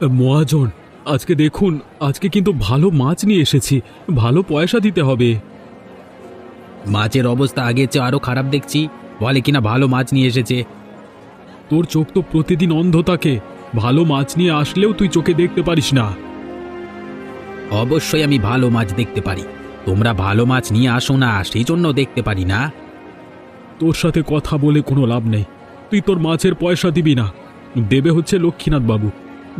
মহাজন, আজকে দেখুন, আজকে কিন্তু ভালো মাছ নিয়ে এসেছি। ভালো পয়সা দিতে হবে। মাছের অবস্থা আগের চেয়ে আরো খারাপ দেখছি। বলে কিনা ভালো মাছ নিয়ে এসেছে। তোর চোখ তো প্রতিদিন অন্ধ থাকে। ভালো মাছ নিয়ে আসলেও তুই চোখে দেখতে পারিস না। অবশ্যই আমি ভালো মাছ দেখতে পারি। তোমরা ভালো মাছ নিয়ে আসো না, সেই জন্য দেখতে পারি না। তোর সাথে কথা বলে কোনো লাভ নেই। তুই তোর মাছের পয়সা দিবি না, দেবে হচ্ছে লক্ষ্মীনাথ বাবু।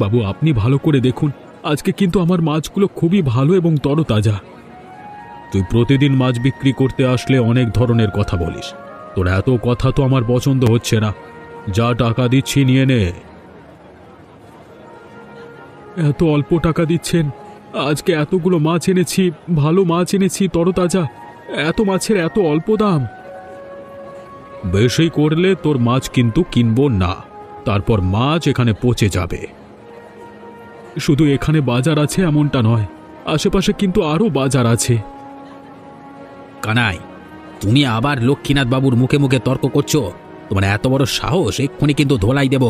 বাবু, আপনি ভালো করে দেখুন, আজকে কিন্তু আমার মাছগুলো খুবই ভালো এবং তরতাজা। তুই প্রতিদিন মাছ বিক্রি করতে আসলে অনেক ধরনের কথা বলিস। তোর এত কথা তো আমার পছন্দ হচ্ছে না। যা টাকা দিচ্ছি নিয়ে নে। এত অল্প টাকা দিচ্ছেন? আজকে এতগুলো মাছ এনেছি, ভালো মাছ এনেছি তরতাজা, এত মাছের এত অল্প দাম? বেশি করলে তোর মাছ কিন্তু কিনবো না, তারপর মাছ এখানে পচে যাবে। শুধু এখানে বাজার আছে এমনটা নয়, আশেপাশে কিন্তু আরো বাজার আছে। কানাই, তুমি আবার লক্ষ্মীনাথ বাবুর মুখে মুখে তর্ক করছো? তোমার এত বড় সাহস, এক্ষুনি কিন্তু ধোলাই দেব।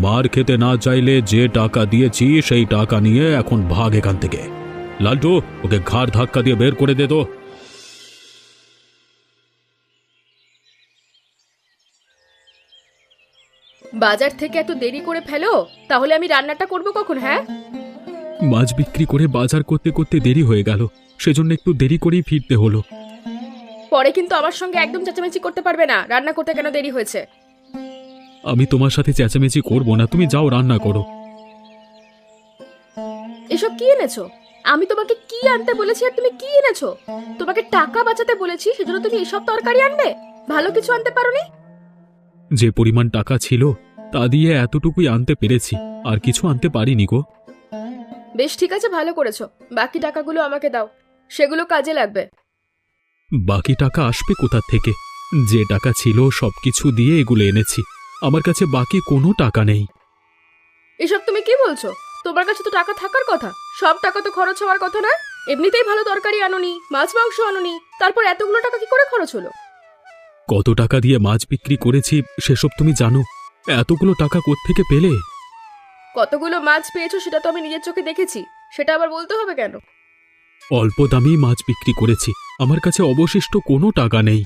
মার খেতে না চাইলে যে টাকা দিয়েছি সেই টাকা নিয়ে এখন ভাগ এখান থেকে। লালটু, ওকে ঘাড় ধাক্কা দিয়ে বের করে দে তো। বাজার থেকে এত দেরি করে ফেলো, তাহলে আমি রান্নাটা করব কখন? হ্যাঁ, মাছ বিক্রি করে বাজার করতে করতে দেরি হয়ে গেল, সেজন্য একটু দেরি করেই ফিরতে হলো। পরে কিন্তু আমার সঙ্গে একদম চেঁচামেচি করতে পারবে না, রান্না করতে কেন দেরি হয়েছে। আমি তোমার সাথে চেঁচামেচি করব না, তুমি যাও রান্না করো। এসব কি এনেছো? আমি তোমাকে কি আনতে বলেছি আর তুমি কি এনেছো? তোমাকে টাকা বাঁচাতে বলেছি, সেজন্য তুমি এসব তরকারি আনবে? ভালো কিছু আনতে পারোনি? যে পরিমাণ টাকা ছিল তা দিয়ে এতটুকুই আনতে পেরেছি, আর কিছু আনতে পারিনি গো। বেশ, ঠিক আছে, ভালো করেছো। বাকি টাকাগুলো আমাকে দাও, সেগুলো কাজে লাগবে। বাকি টাকা আসবে কোথা থেকে? যে টাকা ছিল সবকিছু দিয়ে এগুলো এনেছি, আমার কাছে বাকি কোনো টাকা নেই। এসব তুমি কি বলছো? তোমার কাছে তো টাকা থাকার কথা, সব টাকা তো খরচ হওয়ার কথা না? এমনিতেই ভালো তরকারি আনোনি, মাছ মাংস আনোনি, তারপর এতগুলো টাকা কি করে খরচ হলো? কত টাকা দিয়ে মাছ বিক্রি করেছি সেসব তুমি জানো? এতগুলো টাকা কোত্থেকে পেলে? কতগুলো মাছ পেয়েছো সেটা তো আমি নিজের চোখে দেখেছি, সেটা আবার বলতে হবে কেন? অল্প দামেই মাছ বিক্রি করেছি, আমার কাছে অবশিষ্ট কোনো টাকা নেই।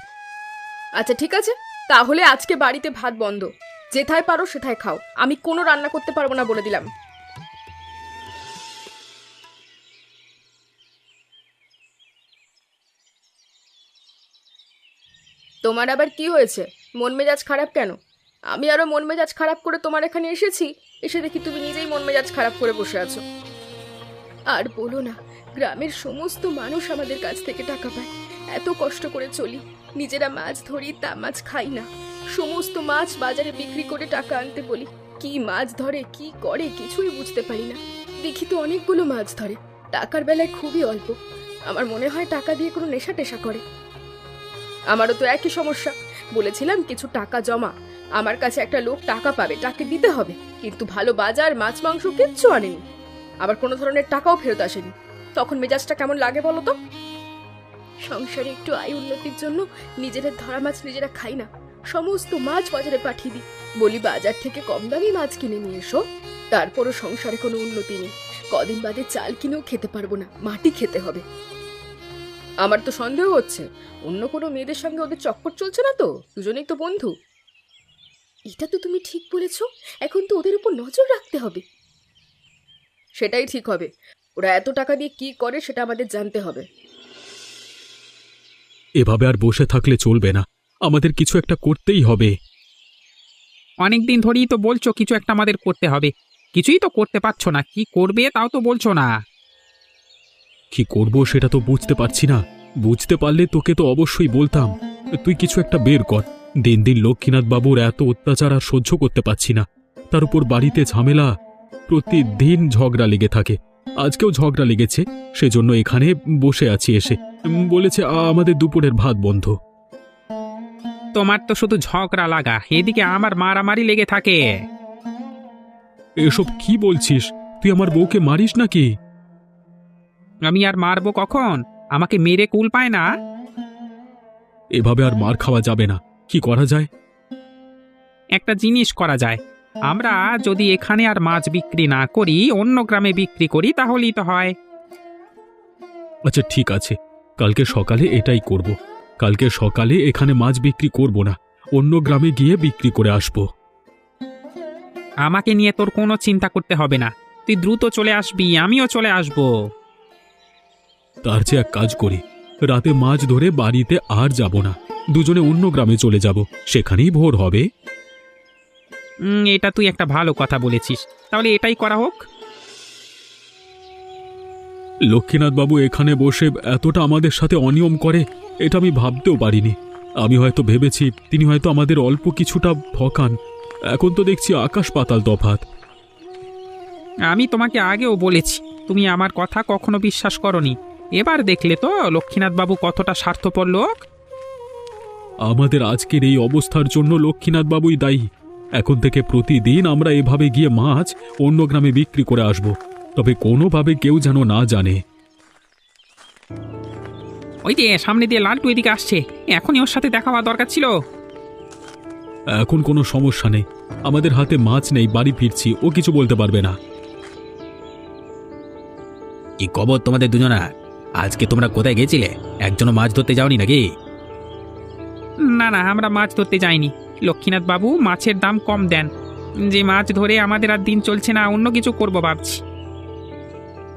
আচ্ছা ঠিক আছে, তাহলে আজকে বাড়িতে ভাত বন্ধ। যেথায় পারো সেথায় খাও, আমি কোনো রান্না করতে পারবো না বলে দিলাম। তোমার আবার কি হয়েছে? মন মেজাজ খারাপ কেন? আমি আরো মন মেজাজ খারাপ করে তোমার এখানে এসেছি, এসে দেখি তুমি নিজেই মন মেজাজ খারাপ করে বসে আছো। আর বলো না, গ্রামের সমস্ত মানুষ আমাদের কাছ থেকে টাকা পায়। এত কষ্ট করে চলি, নিজেরা মাছ ধরি, তা মাছ খাই না। সমস্ত মাছ বাজারে বিক্রি করে টাকা আনতে বলি, কি মাছ ধরে কি করে কিছুই বুঝতে পারি না। দেখি তো অনেকগুলো মাছ ধরে, টাকার বেলায় খুবই অল্প। আমার মনে হয় টাকা দিয়ে কোনো নেশা টেশা করে। আমারও তো একই সমস্যা। বলেছিলাম কিছু টাকা জমা, আমার কাছে একটা লোক টাকা পাবে, তাকে দিতে হবে, কিন্তু ভালো বাজার, মাছ মাংস কিচ্ছু আনেনি। আবার কোনো ধরনের টাকাও ফেরত আসেনি। তখন মেজাজটা কেমন লাগে বলো তো? সংসারে একটু আয় উন্নতির জন্য নিজেরা ধরা মাছ নিজেরা খাই না, সমস্ত মাছ বাজারে পাঠিয়ে দিই। বলি বাজার থেকে কম দামি মাছ কিনে নিয়ে এসো, তারপরও সংসারে কোনো উন্নতি নেই। কদিন বাদে চাল কিনেও খেতে পারবো না, মাটি খেতে হবে। আমার তো সন্দেহ হচ্ছে অন্য কোনো মেয়েদের সঙ্গে ওদের চক্কর চলছে না তো, দুজনেই তো বন্ধু। এটা তো তুমি ঠিক বলেছ, এখন তো ওদের উপর নজর রাখতে হবে। সেটাই ঠিক হবে, ওরা এত টাকা দিয়ে কি করে সেটা আমাদের জানতে হবে। এভাবে আর বসে থাকলে চলবে না, আমাদের কিছু একটা করতেই হবে। অনেকদিন ধরেই তো বলছো কিছু একটা আমাদের করতে হবে, কিছুই তো করতে পারছো না। কি করবে তাও তো বলছো না। কি করব সেটা তো বুঝতে পারছি না। বুঝতে পারলে তোকে তো অবশ্যই বলতাম। তুই কিছু একটা বের কর। দিন দিন লক্ষ্মীনাথ বাবুর এত অত্যাচার আর সহ্য করতে পারছি না। তার উপর বাড়িতে ঝামেলা, প্রতিদিন ঝগড়া লেগে থাকে। আজকেও ঝগড়া লেগেছে, সেজন্য এখানে বসে আছি এসে। বলেছে আমাদের দুপুরের ভাত বন্ধ। তোমার তো শুধু ঝগড়া লাগা, এদিকে আমার মারামারি লেগে থাকে। এসব কি বলছিস? তুই আমার বউকে মারিস নাকি? আমি আর মারবো কখন? আমাকে মেরে কুল পায় না। এভাবে আর মার খাওয়া যাবে না। কি করা যায়? একটা জিনিস করা যায়, আমরা যদি এখানে আর মাছ বিক্রি না করি, অন্য গ্রামে বিক্রি করি, তাহলেই তো হয়। আচ্ছা ঠিক আছে, কালকে সকালে এটাই করব। কালকে সকালে এখানে মাছ বিক্রি করব না, অন্য গ্রামে গিয়ে বিক্রি করে আসব। আমাকে নিয়ে তোর কোনো চিন্তা করতে হবে না, তুই দ্রুত চলে আসবি, আমিও চলে আসব। তার চেয়ে এক কাজ করি, রাতে মাছ ধরে বাড়িতে আর যাব না, দুজনে অন্য গ্রামে চলে যাব, সেখানেই ভোর হবে। এটা তুই একটা ভালো কথা বলেছিস, তাহলে এটাই করা হোক। লক্ষ্মীনাথবাবু এখানে বসে এতটা আমাদের সাথে অনিয়ম করে, এটা আমি ভাবতেও পারিনি। আমি হয়তো ভেবেছি তিনি হয়তো আমাদের অল্প কিছুটা ঠকান, এখন তো দেখছি আকাশ পাতাল তফাৎ। আমি তোমাকে আগেও বলেছি, তুমি আমার কথা কখনো বিশ্বাস করনি। এবার দেখলে তো লক্ষ্মীনাথবাবু কতটা স্বার্থপর লোক। আমাদের আজকের এই অবস্থার জন্য লক্ষ্মীনাথবাবুই দায়ী। এখন থেকে প্রতিদিন আমরা এভাবে গিয়ে মাছ অন্য গ্রামে বিক্রি করে আসব, তবে কোনোভাবে কেউ যেন না জানে। ওই যে সামনে দিয়ে লালটু এদিকে আসছে, এখনই ওর সাথে দেখা হওয়া দরকার ছিল। এখন কোনো সমস্যা নেই, আমাদের হাতে মাছ নেই, বাড়ি ফিরছি, ও কিছু বলতে পারবে না। কি খবর তোমাদের দুজনা? আজকে তোমরা কোথায় গেছিলে? একজনও মাছ ধরতে যাওনি নাকি? না না, আমরা মাছ ধরতে যাইনি। লক্ষ্মীনাথ বাবু মাছের দাম কম দেন, যে মাছ ধরে আমাদের আর দিন চলছে না, অন্য কিছু করব ভাবছি।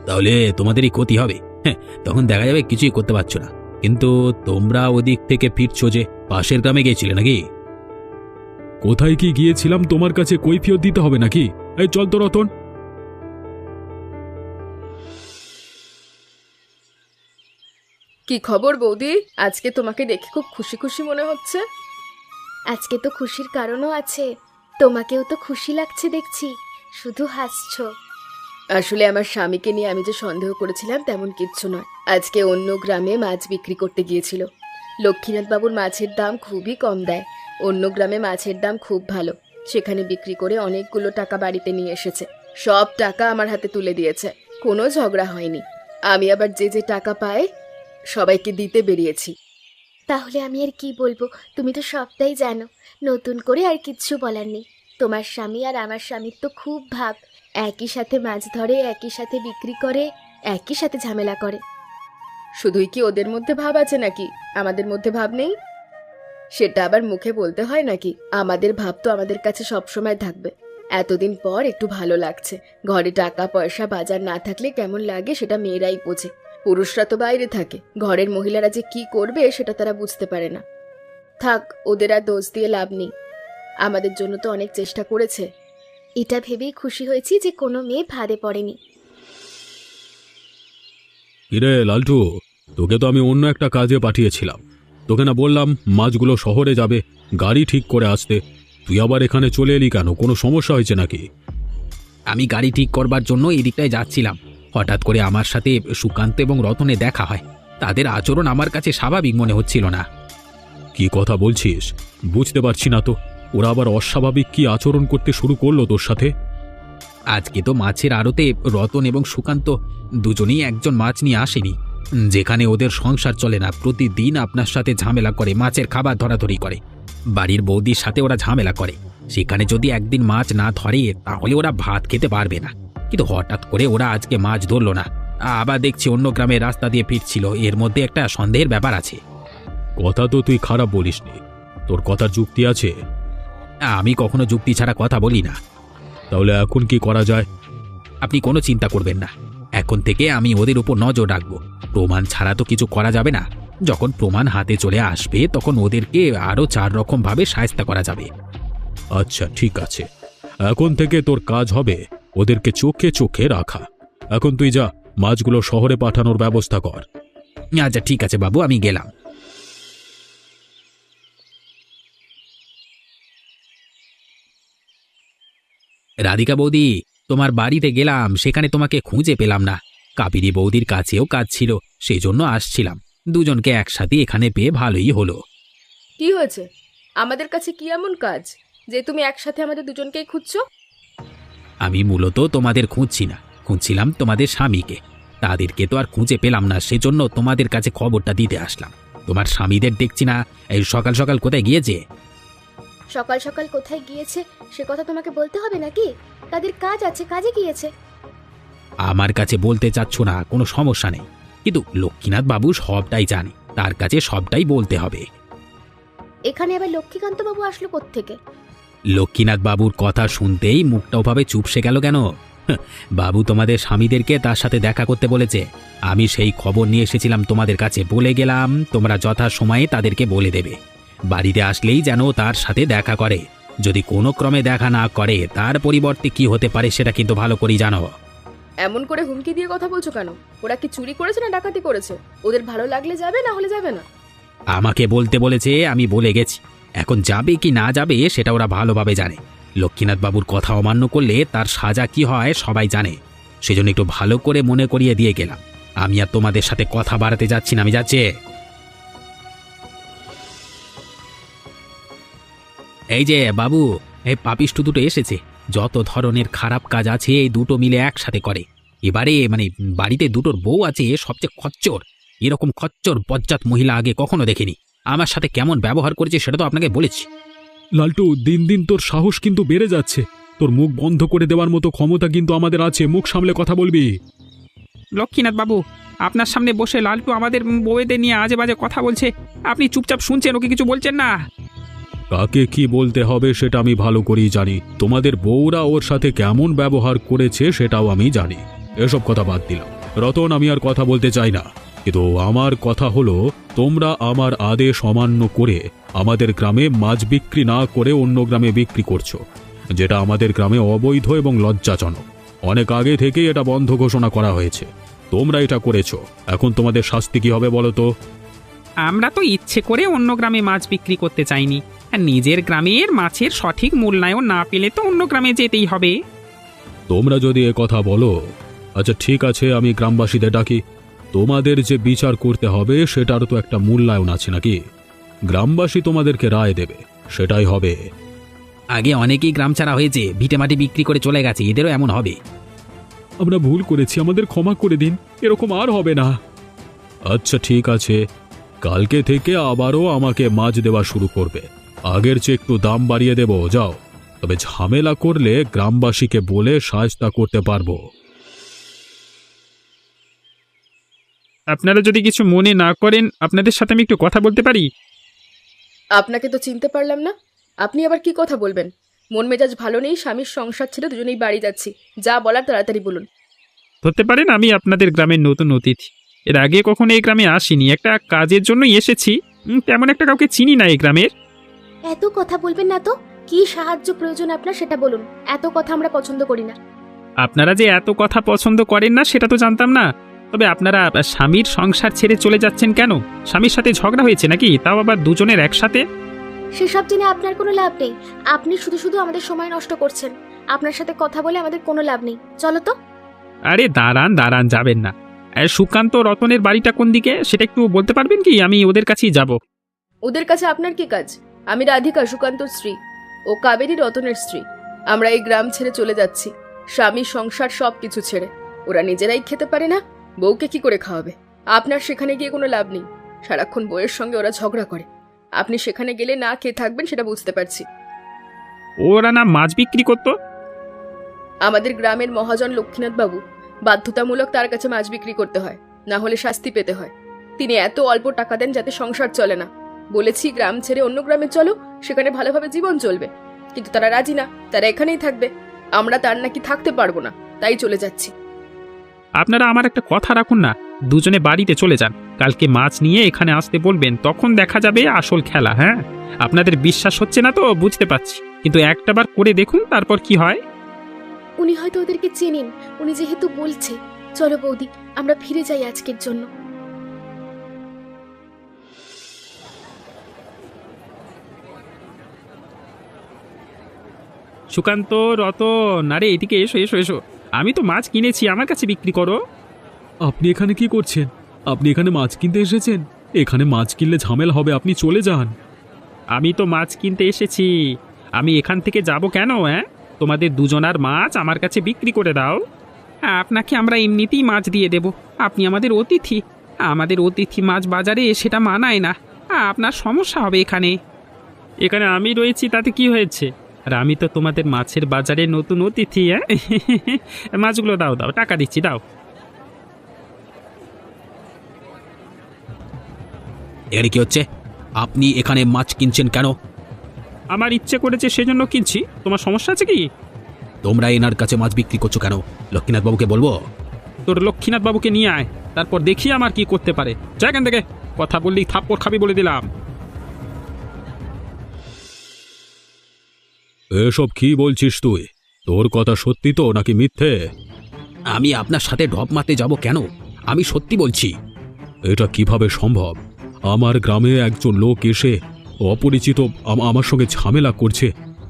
তাহলে তোমাদেরই ক্ষতি হবে। হ্যাঁ, তখন দেখা যাবে কিছুই করতে পারছো না। কিন্তু তোমরা ওদিক থেকে ফিরছো যে, পাশের গ্রামে গিয়েছিলে নাকি? কোথায় কি গিয়েছিলাম তোমার কাছে কৈফিয়ত দিতে হবে নাকি? এই চল তো রতন। কি খবর বৌদি? আজকে তোমাকে দেখে খুব খুশি খুশি মনে হচ্ছে। আজকে তো খুশির কারণও আছে, তোমাকেও তো খুশি লাগছে দেখছি, শুধু হাসছো। আসলে আমার স্বামীকে নিয়ে আমি যে সন্দেহ করেছিলাম তেমন কিচ্ছু নয়। আজকে অন্য গ্রামে মাছ বিক্রি করতে গিয়েছিল। লক্ষ্মীনাথ বাবুর মাছের দাম খুবই কম দেয়, অন্য গ্রামে মাছের দাম খুব ভালো। সেখানে বিক্রি করে অনেকগুলো টাকা বাড়িতে নিয়ে এসেছে, সব টাকা আমার হাতে তুলে দিয়েছে, কোনো ঝগড়া হয়নি। আমি আবার যে যে টাকা পাই সবাইকে দিতে বেরিয়েছি। তাহলে আমি আর কি বলবো, তুমি তো সবটাই জানো, নতুন করে আর কিচ্ছু বলার নেই। তোমার স্বামী আর আমার স্বামীর তো খুব ভাব, একই সাথে মাছ ধরে, একই সাথে বিক্রি করে, একই সাথে ঝামেলা করে। শুধুই কি ওদের মধ্যে ভাব আছে নাকি আমাদের মধ্যে ভাব নেই? সেটা আবার মুখে বলতে হয় নাকি? আমাদের ভাব তো আমাদের কাছে সবসময় থাকবে। এতদিন পর একটু ভালো লাগছে। ঘরে টাকা পয়সা বাজার না থাকলে কেমন লাগে সেটা মেয়েরাই বোঝে, পুরুষরা তো বাইরে থাকে। ঘরের মহিলারা যে কি করবে সেটা তারা বুঝতে পারে না। থাক, ওদের আর দোষ দিয়ে লাভ নেই, আমাদের জন্য তো অনেক চেষ্টা করেছে। এটা ভেবেই খুশি হয়েছি যে কোনো মেয়ে ফাঁদে পড়েনি। কিরে লালটু, তোকে তো আমি অন্য একটা কাজে পাঠিয়েছিলাম। তোকে না বললাম মাছগুলো শহরে যাবে, গাড়ি ঠিক করে আসতে? তুই আবার এখানে চলে এলি কেন? কোনো সমস্যা হয়েছে নাকি? আমি গাড়ি ঠিক করবার জন্য এই দিকটায় যাচ্ছিলাম, হঠাৎ করে আমার সাথে সুকান্ত এবং রতনে দেখা হয়। তাদের আচরণ আমার কাছে স্বাভাবিক মনে হচ্ছিল না। কি কথা বলছিস? বুঝতে পারছি না তো, ওরা আবার অস্বাভাবিক কি আচরণ করতে শুরু করলো তোর সাথে? আজকে তো মাছের আড়তে রতন এবং সুকান্ত দুজনেই একজন মাছ নিয়ে আসেনি। যেখানে ওদের সংসার চলে না, প্রতিদিন আপনার সাথে ঝামেলা করে, মাছের খাবার ধরাধরি করে, বাড়ির বৌদির সাথে ওরা ঝামেলা করে। সেখানে যদি একদিন মাছ না ধরে তাহলে ওরা ভাত খেতে পারবে না। কিন্তু হঠাৎ করে ওরা আজকে মাছ ধরলো না, আবার দেখছি অন্য গ্রামের রাস্তা দিয়ে ফিরছিল। এর মধ্যে একটা সন্দেহের ব্যাপার আছে। কথা তো তুই খারাপ বলিসনি, তোর কথার যুক্তি আছে। আমি কখনো যুক্তি ছাড়া কথা বলি না। তাহলে এখন কি করা যায়? আপনি কোনো চিন্তা করবেন না, এখন থেকে আমি ওদের উপর নজর রাখবো। প্রমাণ ছাড়া তো কিছু করা যাবে না। যখন প্রমাণ হাতে চলে আসবে তখন ওদেরকে আরও 4 রকম ভাবে শায়েস্তা করা যাবে। আচ্ছা ঠিক আছে, এখন থেকে তোর কাজ হবে ওদেরকে চোখে চোখে রাখা। এখন তুই যা, মাছগুলো শহরে পাঠানোর ব্যবস্থা কর। আচ্ছা ঠিক আছে বাবু, আমি গেলাম। রাধিকা বৌদি, তোমার বাড়িতে গেলাম, সেখানে তোমাকে খুঁজে পেলাম না। কাবেরী বৌদির কাছেও কাজ ছিল, সেই জন্য আসছিলাম। দুজনকে একসাথে এখানে পেয়ে ভালোই হলো। কি হয়েছে? আমাদের কাছে কি এমন কাজ যে তুমি একসাথে আমাদের দুজনকেই খুঁজছো? আমি মূলত তোমাদের খুঁজছি না, খুঁজছিলাম তোমাদের স্বামীকে। তাদেরকে তো আর খুঁজে পেলাম না, সেজন্য তোমাদের কাছে খবরটা দিতে আসলাম। তোমার স্বামীদের দেখছি না, এই সকাল সকাল কোথায় গিয়েছে? সকাল সকাল কোথায় গিয়েছে সে কথা তোমাকে বলতে হবে নাকি? তাদের কাজ আছে, কাজে গিয়েছে। আমার কাছে বলতে চাচ্ছ না, কোনো সমস্যা নেই, কিন্তু লক্ষ্মীনাথ বাবু সবটাই জানে, তার কাছে সবটাই বলতে হবে। এখানে আবার লক্ষ্মীকান্ত বাবু আসলো কোত্থেকে? লক্ষ্মীনাথ বাবুর কথা শুনতেই মুখটা ওভাবে চুপসে গেল কেন? বাবু তোমাদের স্বামীদেরকে তার সাথে দেখা করতে বলেছে। আমি সেই খবর নিয়ে এসেছিলাম তোমাদের কাছে, বলে গেলাম তোমরা যথাসময়ে তাদেরকে বলে দেবে। বাড়িতে আসলেই যেন তার সাথে দেখা করে। যদি কোনো ক্রমে দেখা না করে তার পরিবর্তে কি হতে পারে সেটা কিন্তু ভালো করেই জানো। এমন করে হুমকি দিয়ে কথা বলছো কেন? ওরা কি চুরি করেছে না ডাকাতি করেছে? ওদের ভালো লাগলে যাবে, না হলে যাবে না। আমাকে বলতে বলেছে, আমি বলে গেছি। এখন যাবে কি না যাবে সেটা ওরা ভালোভাবে জানে। লক্ষ্মীনাথ বাবুর কথা অমান্য করলে তার সাজা কি হয় সবাই জানে। সেজন্য একটু ভালো করে মনে করিয়ে দিয়ে গেলাম। আমি আর তোমাদের সাথে কথা বাড়াতে যাচ্ছি না, আমি যাচ্ছি। এই যে বাবু, এই পাপিষ্ঠ দুটো এসেছে। যত ধরনের খারাপ কাজ আছে এই দুটো মিলে একসাথে করে। এবারে বাড়িতে দুটোর বউ আছে, সবচেয়ে খচ্চর। এরকম খচ্চর বজ্জাত মহিলা আগে কখনো দেখিনি। আমার সাথে কেমন ব্যবহার করেছে সেটা তো আপনাকে বলেছি। লালটু, দিন দিন তোর সাহস কিন্তু বেড়ে যাচ্ছে। তোর মুখ বন্ধ করে দেওয়ার মতো ক্ষমতা কিন্তু আমাদের আছে। মুখ সামলে কথা বলবি। লক্ষ্মীনাথ বাবু, আপনার সামনে বসে লালটু আমাদের বউয়েদের নিয়ে আজে বাজে কথা বলছে, আপনি চুপচাপ শুনছেন, ওকে কিছু বলছেন না। কাকে কি বলতে হবে সেটা আমি ভালো করেই জানি। তোমাদের বউরা ওর সাথে কেমন ব্যবহার করেছে সেটাও আমি জানি। এসব কথা বাদ দিলাম রতন, আমি আর কথা বলতে চাই না। কিন্তু আমার কথা হলো, তোমরা আমার আদেশ অমান্য করে আমাদের গ্রামে মাছ বিক্রি না করে অন্য গ্রামে বিক্রি করছো, যেটা আমাদের গ্রামে অবৈধ এবং লজ্জাজনক। অনেক আগে থেকেই এটা বন্ধ ঘোষণা করা হয়েছে। তোমরা এটা করেছো, এখন তোমাদের শাস্তি কি হবে বলো তো? আমরা তো ইচ্ছে করে অন্য গ্রামে মাছ বিক্রি করতে চাইনি, আর নিজের গ্রামের মাছের সঠিক মূল্যায়ন না পেলে তো অন্য গ্রামে যেতেই হবে। তোমরা যদি এ কথা বলো, আচ্ছা ঠিক আছে, আমি গ্রামবাসীদের ডাকি। তোমাদের যে বিচার করতে হবে সেটারও তো একটা মূল্যায়ন আছে নাকি? গ্রামবাসী তোমাদেরকে রায় দেবে, সেটাই হবে। আগে অনেকেই গ্রাম ছাড়া হয়েছে, ভিটেমাটি বিক্রি করে চলে গেছে, এদেরও এমন হবে। আমরা ভুল করেছি, আমাদের ক্ষমা করে দিন, এরকম আর হবে না। আচ্ছা ঠিক আছে, কালকে থেকে আবারও আমাকে মাছ দেওয়া শুরু করবে। আগের চেয়ে একটু দাম বাড়িয়ে দেব, যাও। তবে ঝামেলা করলে গ্রামবাসীকে বলে শায়েস্তা করতে পারবো। আপনারা যদি কিছু মনে না করেন, আপনাদের সাথে আমি একটু কথা বলতে পারি? আপনাকে তো চিনতে পারলাম না। আপনি আবার কি কথা বলবেন? মন মেজাজ ভালো নেই, স্বামীর সংসার ছেড়ে দুজনেই বাড়ি যাচ্ছি। যা বলার তাড়াতাড়ি বলুন। ধরতে পারেন আমি আপনাদের গ্রামের নতুন অতিথি। এর আগে কখনো এই গ্রামে আসিনি, একটা কাজের জন্যই এসেছি। তেমন একটা কাউকে চিনি না এই গ্রামের। এত কথা বলবেন না তো। কি সাহায্য প্রয়োজন আপনার সেটা বলুন। এত কথা আমরা পছন্দ করি না। আপনারা যে এত কথা পছন্দ করেন না সেটা তো জানতাম না। তবে আপনারা স্বামীর সংসার ছেড়ে চলে যাচ্ছেন কেন? স্বামীর সাথে ঝগড়া হয়েছে নাকি, তাও আবার দুজনের একসাথে? সেসব জেনে আপনার কোনো লাভ নেই। আপনি শুধু শুধু আমাদের সময় নষ্ট করছেন। আপনার সাথে কথা বলে আমাদের কোনো লাভ নেই, চলো তো। আরে দাঁড়ান দাঁড়ান, যাবেন না। সুকান্ত রতনের বাড়িটা কোন দিকে সেটা একটু বলতে পারবেন কি? আমি ওদের কাছেই যাব। ওদের কাছে আপনার কি কাজ? আমি রাধিকা, সুকান্তর স্ত্রী। ও কাবেরী, রতনের স্ত্রী। আমরা এই গ্রাম ছেড়ে চলে যাচ্ছি, স্বামী সংসার সব কিছু ছেড়ে। ওরা নিজেরাই খেতে পারে না, বউকে কি করে খাওয়াবে? আপনার সেখানে গিয়ে কোনো লাভ নেই। সারাক্ষণ বউয়ের সঙ্গে ওরা ঝগড়া করে। আপনি সেখানে গেলে না খেয়ে থাকবেন সেটা বুঝতে পারছি। ওরা না মাছ বিক্রি করতো? আমাদের গ্রামের মহাজন লক্ষ্মীনাথ বাবু বাধ্যতামূলক তার কাছে মাছ বিক্রি করতে হয়, না হলে শাস্তি পেতে হয়। তিনি এত অল্প টাকা দেন যাতে সংসার চলে না। বলেছি গ্রাম ছেড়ে অন্য গ্রামে চলো, সেখানে ভালোভাবে জীবন চলবে। কিন্তু তারা রাজি না, তারা এখানেই থাকবে। আমরা তার নাকি থাকতে পারবো না, তাই চলে যাচ্ছি। আপনারা আমার একটা কথা রাখুন না, দুজনে বাড়িতে চলে যান। কালকে মাছ নিয়ে এখানে আসতে বলবেন, তখন দেখা যাবে আসল খেলা। হ্যাঁ, আপনাদের বিশ্বাস হচ্ছে না তো বুঝতে পারছি, কিন্তু একটাবার করে দেখুন, তারপর কি হয়। উনি হয়তো ওদেরকে চেনেন, উনি যেহেতু বলছে। চলো বৌদি, আমরা ফিরে যাই আজকের জন্য। সুকান্ত, রতন, আরে এদিকে এসো এসো এসো। আমি তো মাছ কিনেছি, আমার কাছে বিক্রি করো। আপনি এখানে কি করছেন? আপনি এখানে মাছ কিনতে এসেছেন? এখানে মাছ কিনলে ঝামেলা হবে, আপনি চলে যান। আমি তো মাছ কিনতে এসেছি, আমি এখান থেকে যাব কেন? তোমাদের দুজনার মাছ আমার কাছে বিক্রি করে দাও। আপনাকে আমরা এমনিতেই মাছ দিয়ে দেব, আপনি আমাদের অতিথি। আমাদের অতিথি মাছ বাজারে সেটা মানায় না, আপনার সমস্যা হবে এখানে। এখানে আমি রয়েছি তাতে কি হয়েছে? আর আমি তো তোমাদের মাছের বাজারে নতুন অতিথি। হ্যাঁ মাছগুলো দাও দাও, টাকা দিচ্ছি, দাও। এর কি হচ্ছে? আপনি এখানে মাছ কিনছেন কেন? আমার ইচ্ছে করেছে সেজন্য কিনছি, তোমার সমস্যা আছে কি? তোমরা এনার কাছে মাছ বিক্রি করছো কেন? লক্ষ্মীনাথ বাবুকে বলবো। তোর লক্ষ্মীনাথ বাবুকে নিয়ে আয়, তারপর দেখি আমার কি করতে পারে। যা এখান থেকে, কথা বললেই থাপ্পড় খাবি বলে দিলাম। এসব কি বলছিস তুই? তোর কথা সত্যি তো নাকি মিথ্যে? আমি আপনার সাথে ঢপ মারতে যাব কেন? আমি সত্যি বলছি। এটা কিভাবে সম্ভব? আমার গ্রামে একজন লোক এসে অপরিচিত আমার সঙ্গে ঝামেলা করছে,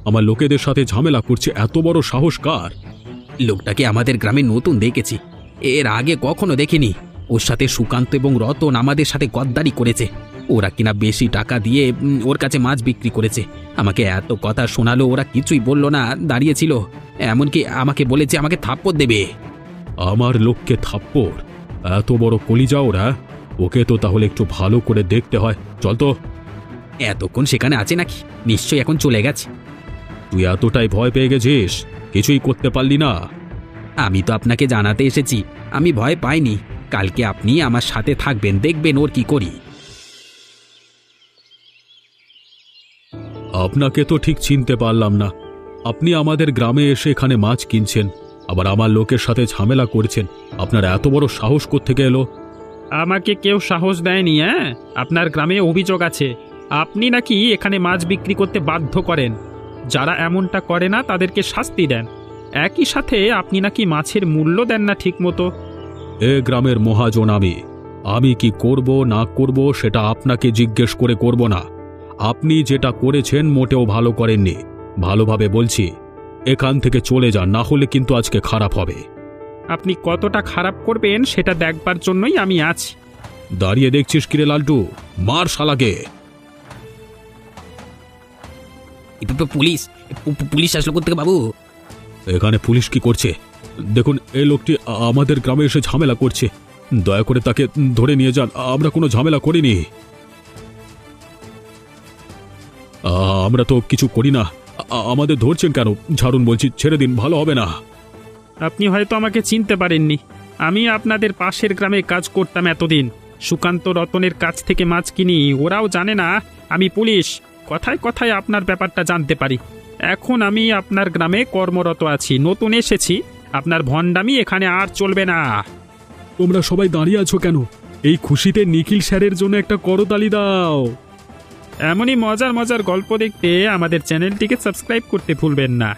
আমার লোকেদের সাথে ঝামেলা করছে, এত বড় সাহস কার? লোকটাকে আমাদের গ্রামে নতুন দেখেছি, এর আগে কখনো দেখিনি। ওর সাথে সুকান্ত এবং রতন আমাদের সাথে গদ্দারি করেছে। ওরা কিনা বেশি টাকা দিয়ে ওর কাছে মাছ বিক্রি করেছে। আমাকে এত কথা শোনালো, ওরা কিছুই বলল না, দাঁড়িয়েছিল। এমনকি আমাকে বলেছে আমাকে থাপ্পড় দেবে। আমার লোককে থাপ্পড়? এত বড় কলিজা ওরা! ওকে তো তাহলে একটু ভালো করে দেখতে হয়। চল তো। এতক্ষণ সেখানে আছে নাকি? নিশ্চয়ই এখন চলে গেছে। তুই এতটাই ভয় পেয়ে গেছিস, কিছুই করতে পারলি না? আমি তো আপনাকে জানাতে এসেছি, আমি ভয় পাইনি। কালকে আপনি আমার সাথে থাকবেন, দেখবেন ওর কি করি। আপনাকে তো ঠিক চিনতে পারলাম না। আপনি আমাদের গ্রামে এসে এখানে মাছ কিনছেন, আবার আমার লোকের সাথে ঝামেলা করছেন। আপনার এত বড় সাহস কোত্থেকে এলো? আমাকে কেউ সাহস দেয়নি। হ্যাঁ, আপনার গ্রামে অভিযোগ আছে আপনি নাকি এখানে মাছ বিক্রি করতে বাধ্য করেন। যারা এমনটা করে না তাদেরকে শাস্তি দেন। একই সাথে আপনি নাকি মাছের মূল্য দেন না ঠিক মতো। এ গ্রামের মহাজন আমি কি করব না করব সেটা আপনাকে জিজ্ঞেস করে করব না। আপনি যেটা করেছেন মোটেও ভালো করেননি। ভালোভাবে বলছি, এখান থেকে চলে যান, না হলে কিন্তু আজকে খারাপ হবে। আপনি কতটা খারাপ করবেন সেটা দেখবার জন্যই আমি আছি। দাঁড়িয়ে দেখছিস কিরে লালটু? মার শালাকে। পুলিশ পুলিশ আসলো কোত্থেকে বাবু? এখানে পুলিশ কি করছে? দেখুন, এই লোকটি আমাদের গ্রামে এসে ঝামেলা করছে। দয়া করে তাকে ধরে নিয়ে যান, আমরা কোনো ঝামেলা করিনি। আমরা তো কিছু করি না, আমাদের ধরছেন কেন? ছাড়ুন বলছি, ছেড়ে দিন, ভালো হবে না। আপনি হয়তো আমাকে চিনতে পারেননি। আমি আপনাদের পাশের গ্রামে কাজ করতাম এতদিন। সুকান্ত রতনের কাছ থেকে মাছ কিনি, ওরাও জানে না আমি পুলিশ। কথায় কথায় আপনার ব্যাপারটা জানতে পারি। এখন আমি আপনার গ্রামে কর্মরত আছি, নতুন এসেছি। আপনার ভণ্ডামি এখানে আর চলবে না। তোমরা সবাই দাঁড়িয়ে আছো কেন? এই খুশিতে নিখিল স্যারের জন্য একটা করতালি দাও। এমনই মজার মজার গল্প দেখতে আমাদের চ্যানেলটিকে সাবস্ক্রাইব করতে ভুলবেন না।